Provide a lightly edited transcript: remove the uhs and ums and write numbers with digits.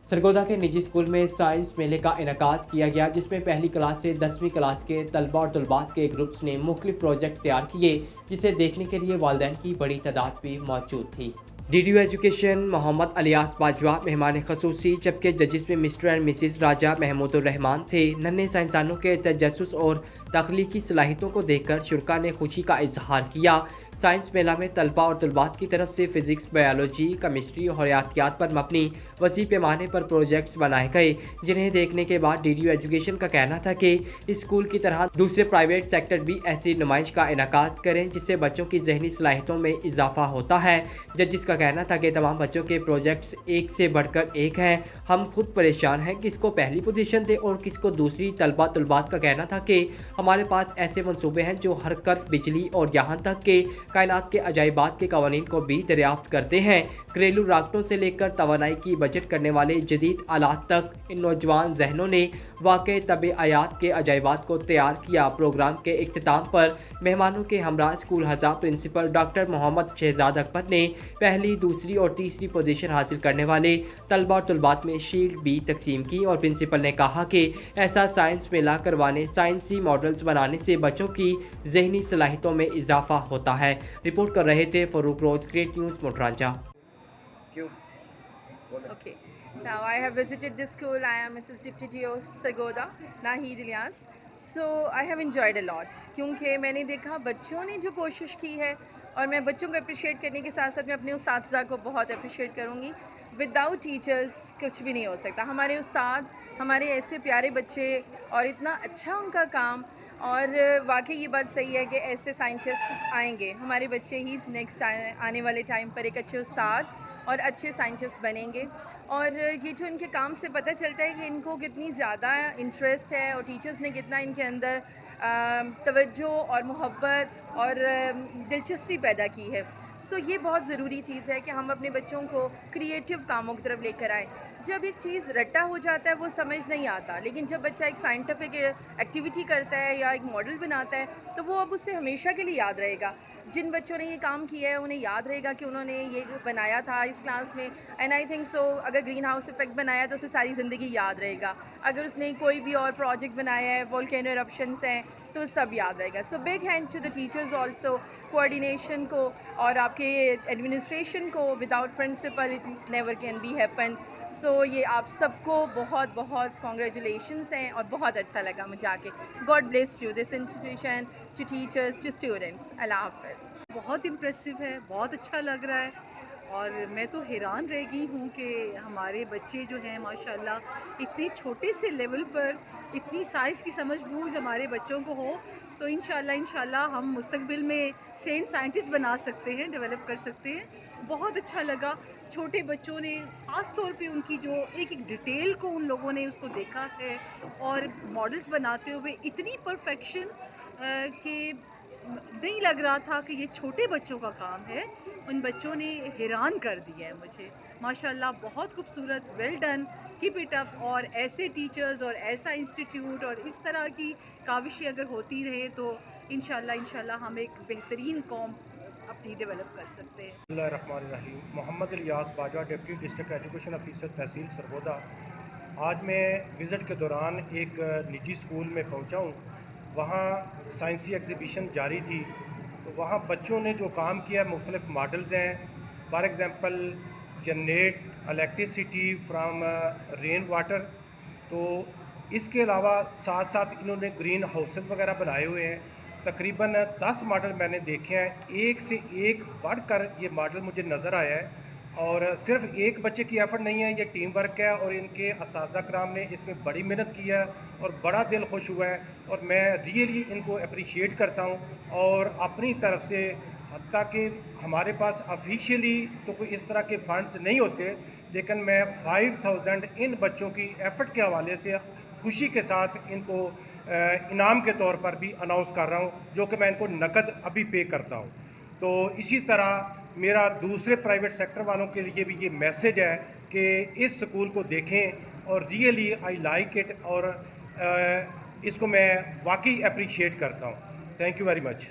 सरगोदा के निजी स्कूल में साइंस मेले का इनेकाद किया गया, जिसमें पहली क्लास से 10वीं क्लास के तलबा और तलबात के ग्रुप्स ने मुख्तलिफ प्रोजेक्ट तैयार किए, जिसे देखने के लिए वालिदैन की बड़ी तादाद भी मौजूद थी। डीडीयू एजुकेशन मोहम्मद अलियास बाजवा मेहमान खसूसी, जबकि जजिस में mister and Mrs Raja Mahmudur Rahman थे। नन्हे साइंसदानों के तजस्सुस और तख्लीकी सलाहियतों को देखकर शुरा ने खुशी का इजहार किया। साइंस मेला में तलबा और तलबात की तरफ से फिजिक्स, बायोलॉजी, केमिस्ट्री और हयातियात पर मबनी वसी पैमाने पर प्रोजेक्ट्स बनाए गए, जिन्हें देखने के बाद डीडीयू एजुकेशन का कहना था कि स्कूल की तरह दूसरे प्राइवेट सेक्टर भी ऐसी नुमाइश का इनेकाद करें, जिससे बच्चों की जहनी सलाहियतों में इजाफा होता है। जजिस का कहना था कि तमाम बच्चों के प्रोजेक्ट्स एक से बढ़कर एक हैं। हम खुद परेशान हैं किसको पहली पोजीशन दें और किसको दूसरी। तलबा तलबात का कहना था कि हमारे पास ऐसे मंसूबे हैं जो हरकत, बिजली और यहाँ तक कि कायनात के अजायबात के कवानीन को भी दरियाफ्त करते हैं। घरेलू राकटों से लेकर तवानाई की बजट करने वाले जदीद आलात तक इन नौजवान जहनों ने वाकई तब-ए-आयात के अजायबात को तैयार किया। प्रोग्राम के इख्तिताम पर मेहमानों के हमरा स्कूल हज़ा प्रिंसिपल डॉक्टर मोहम्मद शहजाद अकबर ने पहली, दूसरी और तीसरी पोजीशन हासिल करने वाले तलबा और तलबात में शील्ड भी तकसीम की और प्रिंसिपल ने कहा कि ऐसा साइंस मेला करवाने, साइंसी मॉडल्स बनाने से बच्चों की जहनी सलाहियतों में इजाफा होता है। रिपोर्ट कर रहे थे फरूक रोज, ग्रेट न्यूज़ मोटरांचा। Okay. Now I have visited this school. I am Mrs. Deputy TO Sargoda, Naheed Ilyas. So I have enjoyed a lot क्योंकि मैंने देखा बच्चों ने जो कोशिश की है और मैं बच्चों को अप्रिशिएट करने के साथ साथ मैं अपने उस्ताद को बहुत अप्रिशिएट करूँगी। विदाउट टीचर्स कुछ भी नहीं हो सकता। हमारे उस्ताद, हमारे ऐसे प्यारे बच्चे और इतना अच्छा उनका काम, और वाकई ये बात सही है कि ऐसे साइंटिस्ट आएंगे, हमारे बच्चे ही नेक्स्ट आने वाले टाइम पर एक अच्छे उस्ताद और अच्छे साइंटिस्ट बनेंगे। और ये जो इनके काम से पता चलता है कि इनको कितनी ज़्यादा इंटरेस्ट है और टीचर्स ने कितना इनके अंदर तवज्जो और मोहब्बत और दिलचस्पी पैदा की है। सो ये बहुत ज़रूरी चीज़ है कि हम अपने बच्चों को क्रिएटिव कामों की तरफ लेकर आएँ। जब एक चीज़ रट्टा हो जाता है वो समझ नहीं आता, लेकिन जब बच्चा एक साइंटिफिक एक्टिविटी करता है या एक मॉडल बनाता है तो वो अब उससे हमेशा के लिए याद रहेगा। जिन बच्चों ने ये काम किया है उन्हें याद रहेगा कि उन्होंने ये बनाया था इस क्लास में। एंड आई थिंक सो अगर ग्रीन हाउस इफेक्ट बनाया तो उसे सारी ज़िंदगी याद रहेगा। अगर उसने कोई भी और प्रोजेक्ट बनाया है, वोल्केनो एरप्शंस हैं, तो सब याद रहेगा। So big hand to the teachers also, coordination को और आपके एडमिनिस्ट्रेशन को। Without principal it never can be happen. So ये आप सबको बहुत बहुत कॉन्ग्रेचुलेशंस हैं और बहुत अच्छा लगा मुझे आके। God bless you this institution, to teachers, to students. Allah हाफ़िज़। बहुत इम्प्रेसिव है, बहुत अच्छा लग रहा है और मैं तो हैरान रह गई हूँ कि हमारे बच्चे जो हैं माशाल्लाह इतने छोटे से लेवल पर इतनी साइंस की समझ-बूझ हमारे बच्चों को हो, तो इंशाल्लाह हम मुस्तकबिल में सेंट साइंटिस्ट बना सकते हैं, डेवलप कर सकते हैं। बहुत अच्छा लगा, छोटे बच्चों ने ख़ास तौर पे उनकी जो एक-एक डिटेल को उन लोगों ने उसको देखा है और मॉडल्स बनाते हुए इतनी परफेक्शन कि नहीं लग रहा था कि ये छोटे बच्चों का काम है। उन बच्चों ने हैरान कर दिया है मुझे। माशाल्लाह बहुत खूबसूरत, well done, keep it up. और ऐसे टीचर्स और ऐसा इंस्टीट्यूट और इस तरह की काविशें अगर होती रहे तो इंशाल्लाह हम एक बेहतरीन कौम अपनी डेवलप कर सकते हैं। बिस्मिल्लाहिर्रहमानिर्रहीम। Mohammad Ilyas Bajwa, deputy district education officer तहसील सरगोदा। आज मैं विज़िट के दौरान एक निजी स्कूल में पहुंचा हूं। वहाँ साइंसी एग्ज़िबिशन जारी थी, तो वहाँ बच्चों ने जो काम किया है, मुख्तलिफ मॉडल्स हैं। For example generate electricity from rain water. तो इसके अलावा साथ साथ इन्होंने ग्रीन हाउसेस वगैरह बनाए हुए हैं। तकरीबन 10 मॉडल मैंने देखे हैं, एक से एक बढ़कर ये मॉडल मुझे नज़र आया है। और सिर्फ एक बच्चे की एफ़र्ट नहीं है, ये टीम वर्क है और इनके असातिज़ा कराम ने इसमें बड़ी मेहनत की है और बड़ा दिल खुश हुआ है। और मैं रियली इनको अप्रिशिएट करता हूँ। और अपनी तरफ से हत्ता कि हमारे पास ऑफिशियली तो कोई इस तरह के फंड्स नहीं होते, लेकिन मैं 5000 इन बच्चों की एफ़र्ट के हवाले से खुशी के साथ इनको इनाम के तौर पर भी अनाउंस कर रहा हूँ, जो कि मैं इनको नकद अभी पे करता हूँ। तो इसी तरह मेरा दूसरे प्राइवेट सेक्टर वालों के लिए भी ये मैसेज है कि इस स्कूल को देखें और रियली आई लाइक इट। और इसको मैं वाकई अप्रिशिएट करता हूँ। Thank you very much.